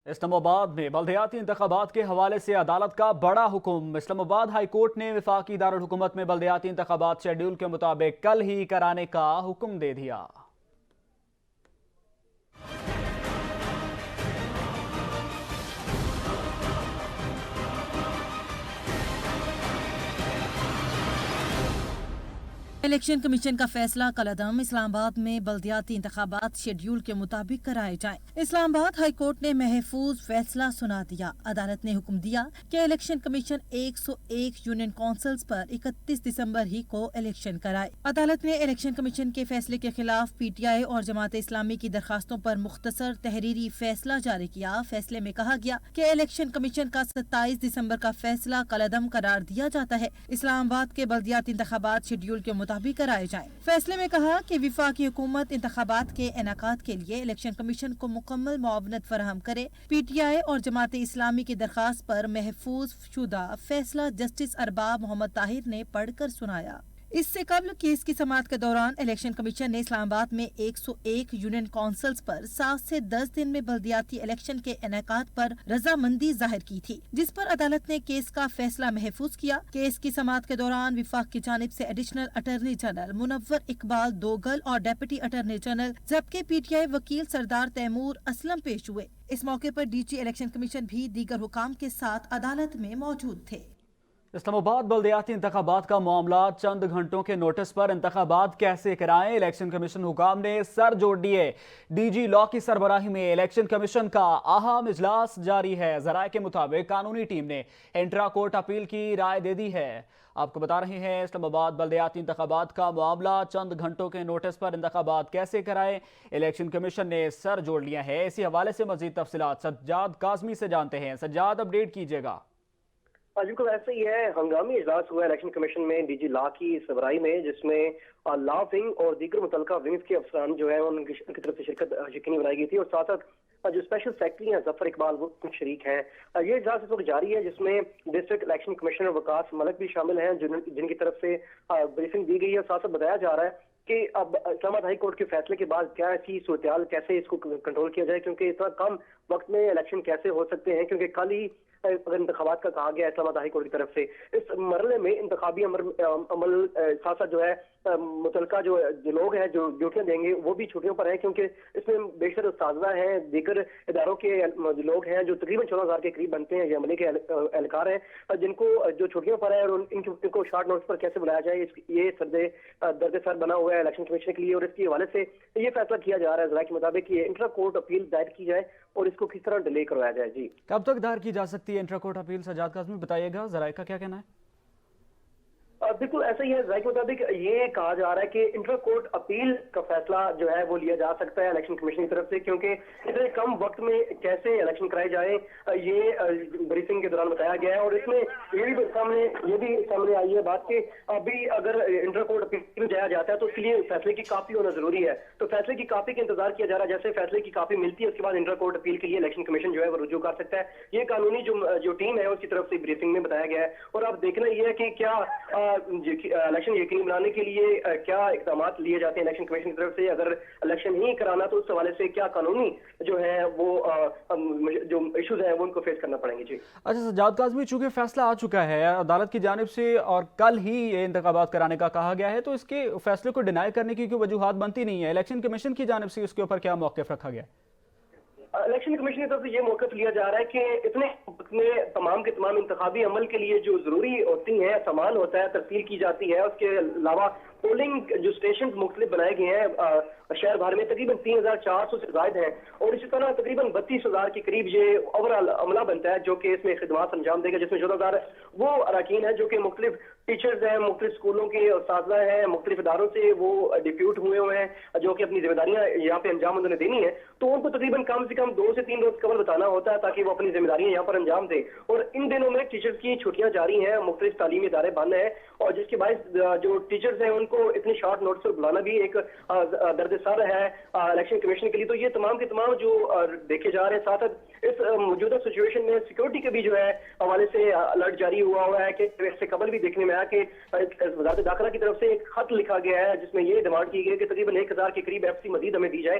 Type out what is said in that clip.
اسلام آباد میں بلدیاتی انتخابات کے حوالے سے عدالت کا بڑا حکم۔ اسلام آباد ہائی کورٹ نے وفاقی دارالحکومت میں بلدیاتی انتخابات شیڈول کے مطابق کل ہی کرانے کا حکم دے دیا۔ الیکشن کمیشن کا فیصلہ کالعدم اسلام آباد میں بلدیاتی انتخابات شیڈول کے مطابق کرائے جائیں۔ اسلام آباد ہائی کورٹ نے محفوظ فیصلہ سنا دیا۔ عدالت نے حکم دیا کہ الیکشن کمیشن 101 یونین کونسلز پر 31 دسمبر ہی کو الیکشن کرائے۔ عدالت نے الیکشن کمیشن کے فیصلے کے خلاف پی ٹی آئی اور جماعت اسلامی کی درخواستوں پر مختصر تحریری فیصلہ جاری کیا۔ فیصلے میں کہا گیا کہ الیکشن کمیشن کا 27 دسمبر کا فیصلہ کالعدم قرار دیا جاتا ہے۔ اسلام آباد کے بلدیاتی انتخابات شیڈول کے مطابق کرائے جائیں۔ فیصلے میں کہا کہ وفاقی حکومت انتخابات کے انعقاد کے لیے الیکشن کمیشن کو مکمل معاونت فراہم کرے۔ پی ٹی آئی اور جماعت اسلامی کی درخواست پر محفوظ شدہ فیصلہ جسٹس ارباب محمد طاہر نے پڑھ کر سنایا۔ اس سے قبل کیس کی سماعت کے دوران الیکشن کمیشن نے اسلام آباد میں 101 یونین کونسلز پر 7 سے 10 دن میں بلدیاتی الیکشن کے انعقاد پر رضامندی ظاہر کی تھی، جس پر عدالت نے کیس کا فیصلہ محفوظ کیا۔ کیس کی سماعت کے دوران وفاق کی جانب سے ایڈیشنل اٹارنی جنرل منور اقبال دوگل اور ڈیپٹی اٹارنی جنرل جبکہ پی ٹی آئی وکیل سردار تیمور اسلم پیش ہوئے۔ اس موقع پر ڈی جی الیکشن کمیشن بھی دیگر حکام کے ساتھ عدالت میں موجود تھے۔ اسلام آباد بلدیاتی انتخابات کا معاملہ چند گھنٹوں کے نوٹس پر انتخابات کیسے کرائیں، الیکشن کمیشن حکام نے سر جوڑ دیے۔ ڈی جی لا کی سربراہی میں الیکشن کمیشن کا اہم اجلاس جاری ہے۔ ذرائع کے مطابق قانونی ٹیم نے انٹرا کورٹ اپیل کی رائے دے دی ہے۔ آپ کو بتا رہے ہیں اسلام آباد بلدیاتی انتخابات کا معاملہ چند گھنٹوں کے نوٹس پر انتخابات کیسے کرائیں، الیکشن کمیشن نے سر جوڑ لیا ہے۔ اسی حوالے سے مزید تفصیلات سجاد کاظمی سے جانتے ہیں۔ سجاد، اپڈیٹ کیجیے گا۔ بالکل ایسا ہی ہے، ہنگامی اجلاس ہوا الیکشن کمیشن میں ڈی جی لا کی سربراہی میں، جس میں لا ونگ اور دیگر متعلقہ ونگز کے افسران جو ہیں ان کی طرف سے شرکت یقینی بنائی گئی تھی، اور ساتھ ساتھ جو اسپیشل سیکرٹری ہیں ظفر اقبال وہ شریک ہیں۔ یہ اجلاس اس وقت جاری ہے، جس میں ڈسٹرکٹ الیکشن کمشنر وقاص ملک بھی شامل ہیں، جن کی طرف سے بریفنگ دی گئی ہے۔ ساتھ ساتھ بتایا جا رہا ہے کہ اب اسلام آباد ہائی کورٹ کے فیصلے کے بعد کیا ایسی صورتحال، کیسے اس کو کنٹرول کیا جائے، کیونکہ اتنا کم وقت میں الیکشن کیسے ہو سکتے ہیں، کیونکہ کل ہی اگر انتخابات کا کہا گیا اسلام آباد ہائی کورٹ کی طرف سے۔ اس مرحلے میں انتخابی عمل ساتھ ساتھ جو ہے متعلقہ جو لوگ ہیں جو ڈیوٹیاں دیں گے وہ بھی چھٹیوں پر ہیں، کیونکہ اس میں بیشتر اساتذہ ہیں، دیگر اداروں کے لوگ ہیں جو تقریباً 14,000 کے قریب بنتے ہیں، یہ عملے کے اہلکار ہیں جن کو جو چھٹیوں پر ہیں، اور ان کو شارٹ نوٹس پر کیسے بلایا جائے، یہ درد سر بنا ہوا ہے الیکشن کمیشن کے لیے، اور اس کے حوالے سے یہ فیصلہ کیا جا رہا ہے ذرائع کے مطابق کہ انٹرا کورٹ اپیل دائر کی جائے اور اس کو کس طرح ڈیلے کروایا جائے۔ جی، کب تک دائر کی جا سکتی ہے intra court appeal? Sajjad Kazmi بتائیے گا، ذرائع کا کیا کہنا ہے؟ بالکل ایسا ہی ہے، ذرائع کے مطابق یہ کہا جا رہا ہے کہ انٹرا کورٹ اپیل کا فیصلہ جو ہے وہ لیا جا سکتا ہے الیکشن کمیشن کی طرف سے، کیونکہ اتنے کم وقت میں کیسے الیکشن کرائے جائیں یہ بریفنگ کے دوران بتایا گیا ہے۔ اور اس میں یہ بھی سامنے آئی ہے بات کہ ابھی اگر انٹرا کورٹ اپیل جایا جاتا ہے تو اس کے لیے فیصلے کی کاپی ہونا ضروری ہے، تو فیصلے کی کاپی کا انتظار کیا جا رہا ہے۔ جیسے فیصلے کی کاپی ملتی ہے اس کے بعد انٹرا کورٹ اپیل کے لیے الیکشن کمیشن جو ہے وہ رجوع کر سکتا ہے۔ یہ قانونی جو ٹیم ہے اس کی طرف سے بریفنگ میں بتایا گیا ہے، اور اب دیکھنا یہ ہے کہ کیا الیکشن یقینی بنانے کے لیے کیا اقدامات لیے جاتے ہیں الیکشن کمیشن کی طرف سے۔ اگر الیکشن ہی کرانا تو اس حوالے سے کیا قانونی جو ہے وہ جو ایشوز ہیں وہ ان کو فیس کرنا پڑیں گے۔ جی اچھا سجاد کاظمی، چونکہ فیصلہ آ چکا ہے عدالت کی جانب سے اور کل ہی یہ انتخابات کرانے کا کہا گیا ہے، تو اس کے فیصلے کو ڈینائی کرنے کی کوئی وجوہات بنتی نہیں ہے، الیکشن کمیشن کی جانب سے اس کے اوپر کیا موقف رکھا گیا ہے؟ الیکشن کمیشن کی طرف سے یہ موقف لیا جا رہا ہے کہ اتنے وقت میں تمام کے تمام انتخابی عمل کے لیے جو ضروری ہوتی ہیں سامان ہوتا ہے ترسیل کی جاتی ہے۔ اس کے علاوہ پولنگ جو اسٹیشن مختلف بنائے گئے ہیں شہر بھر میں تقریباً 3,400 سے زائد ہیں، اور اسی طرح تقریباً 32,000 کے قریب یہ اوور آل عملہ بنتا ہے جو کہ اس میں خدمات انجام دے گا، جس میں 14,000 وہ اراکین ہیں جو کہ مختلف ٹیچرز ہیں، مختلف اسکولوں کے اساتذہ ہیں، مختلف اداروں سے وہ ڈپیوٹ ہوئے ہیں جو کہ اپنی ذمہ داریاں یہاں پہ انجام انہوں نے دینی ہے، تو ان کو تقریباً کم سے کم 2 سے 3 روز قبل بتانا ہوتا ہے تاکہ وہ اپنی ذمہ داریاں یہاں پر انجام دیں۔ اور ان دنوں میں ٹیچرز کی چھٹیاں جاری ہیں، مختلف تعلیمی ادارے بند ہیں، اور جس کے باعث جو ٹیچرز ہیں ان کو اتنی شارٹ نوٹس پر بلانا بھی ایک درد سر ہے الیکشن کمیشن کے لیے۔ تو یہ تمام کے تمام جو دیکھے جا رہے ہیں، ساتھ اس موجودہ سچویشن میں سیکورٹی کے بھی جو ہے حوالے سے الرٹ جاری ہوا ہے کہ اس سے قبل بھی دیکھنے میں آیا کہ وزارت داخلہ کی طرف سے ایک خط لکھا گیا ہے جس میں یہ ڈیمانڈ کی گئی کہ تقریباً 1,000 کے قریب ایف سی مزید ہمیں دی جائے